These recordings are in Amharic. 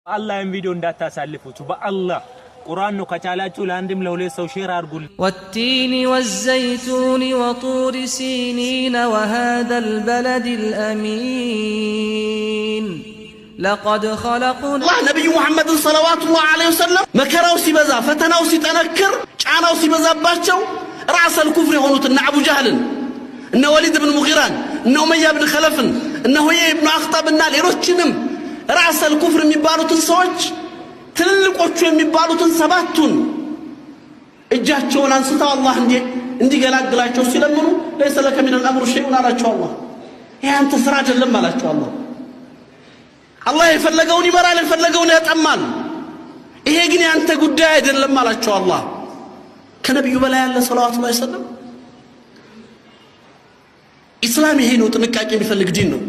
الله فيديو እንዳታሳልፉት በአላህ ቁርአን ነው ከቻላችሁ ለአንድም ለሁለት ሰው ሼር አድርጉ والتين والزيتون وطور سينين وهذا البلد الأمين لقد خلقنا الله نبي محمد صلوات الله عليه وسلم مكراو سيبزا فتناو سيتنكر ጫናው ሲበዛባቸው راس الكفر የሆኑትና አቡ ጀህልን እነ ወሊድ ብን ሙጊራን እነ ኡመያ ብን ኸለፍን እነ ሁየ ኢብኑ አኽጣብና ሌሎችንም راس الكفر የሚባሉትን ሰዎች ትልልቆቹ የሚባሉትን ሰባቱን እጃቸውን አንስተው አላህ እንዲገላግላቸው ሲለምኑ ليس لك من الامر شيء አላቸው አላህ ይሄ አንተ ስራ አይደለም አላቸው አላህ አላህ የፈለገውን ይመራል የፈለገውን ያጠማል ይሄ ግን ያንተ ጉዳይ አይደለም አላቸው አላህ ከነብዩ በላይ ያለ ሰለላሁ ዐለይሂ ወሰለም ኢስላም ይሄ ነው ጥንቃቄ የሚፈልግ ዲን ነው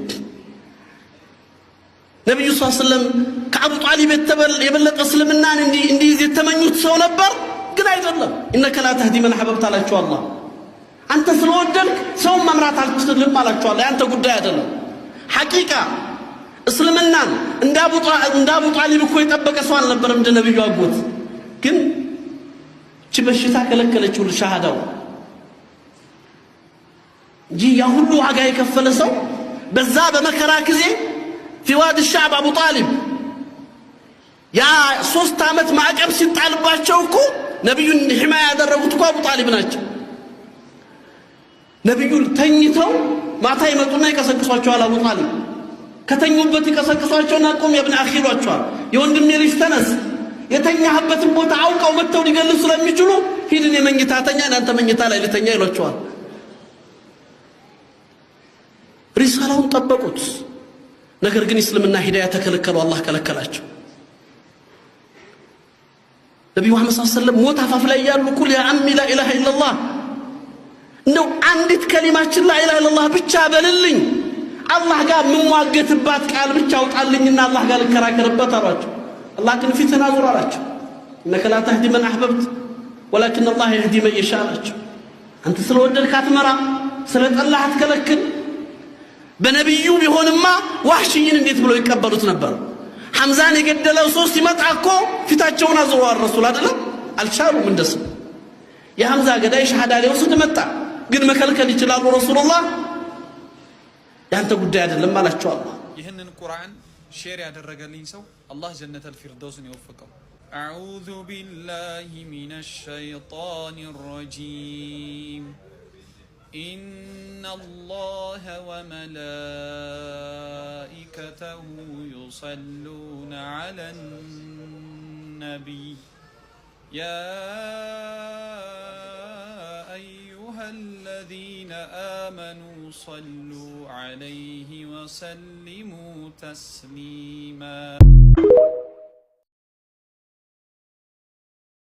ነብዩ ሰለላሁ ዐለይሂ ወሰለም ከአቡ ጣሊብ የበለጠ እስልምናን እንዲይዝ የተመኙት ሰው ነበር ግን አይደለም ኢነከ ላ ተህዲ መን አህበብተ አላቸው አላህ አንተ ስለወደድክ ሰው መምራት አልችልም አላቸው አላህ ያንተ ጉዳይ አይደለም ሐቂቃ እስልምናን እንደ አቡ ጣሊብ እኮ የጠበቀ ሰው አልነበረም እንደ ነብዩ አጎት ግን በሽታ ከለከለችው ለሻሃዳው እንጂ ያ ሁሉ ዋጋ የከፈለ ሰው በዛ በመከራ ጊዜ في وادي الشعب ابو طالب يا 3 አመት ማዕቀብ ሲጣልባቸው እኮ ነብዩን ሒማያ ያደረጉት እኮ አቡ ጣሊብ ናቸው ነብዩን ተኝተው ማታ ይመጡና ይቀሰቅሷቸዋል አቡ ጣሊብ ከተኙበት ይቀሰቅሷቸውና ቆም የብን አኺሏቸዋል የወንድሜ ልጅ ተነስ የተኛህበትን ቦታ አውቀው መተው ሊገልጹ ስለሚችሉ ሂድን የመኝታተኛ አንተ መኝታ ላይ ልተኛ ይሏቸዋል ሪሳላውን ጠበቁት ነገር ግን እስልምና ሂዳያ ተከለከሉ አላህ ከለከላቸው ነብዩ መሐመድ ሰለላሁ ዐለይሂ ወሰለም ሞት አፋፍ ላይ ያሉ ኩል ያ አሚ ላ ኢላሃ ኢላላህ እንደው አንዲት ከሊማችን ላ ኢላሃ ኢላላህ ብቻ በልልኝ አላህ ጋር ምሟገትባት ቃል ብቻ አውጣልኝና አላህ ጋር ልከራከርበት አሏቸው الله كن في تنازل عليك إنك لا تهدي من أحببت ولكن الله يهدي من يشاء أنت سلودك كاتمرا سلت الله تكلكن بنبيو بهون ما وحشيين اللي تبلو يكبروا تنبر حمزان يقد له صوص متعكو في تاجونا زوار الرسول هذا لا الشارو من دسم يا حمزة قد ايش حدا عليه وصد متع قد ما كلكن يجلال رسول الله يا أنت قد هذا لما لا تشاء الله يهن القرآن شير ያደረገልኝ ሰው الله جنة الفردوس يوفقه أعوذ بالله من الشيطان الرجيم إن الله وملائكته يصلون على النبي يا أيها الذين آمنوا صلوا عليه وسلموا تسليما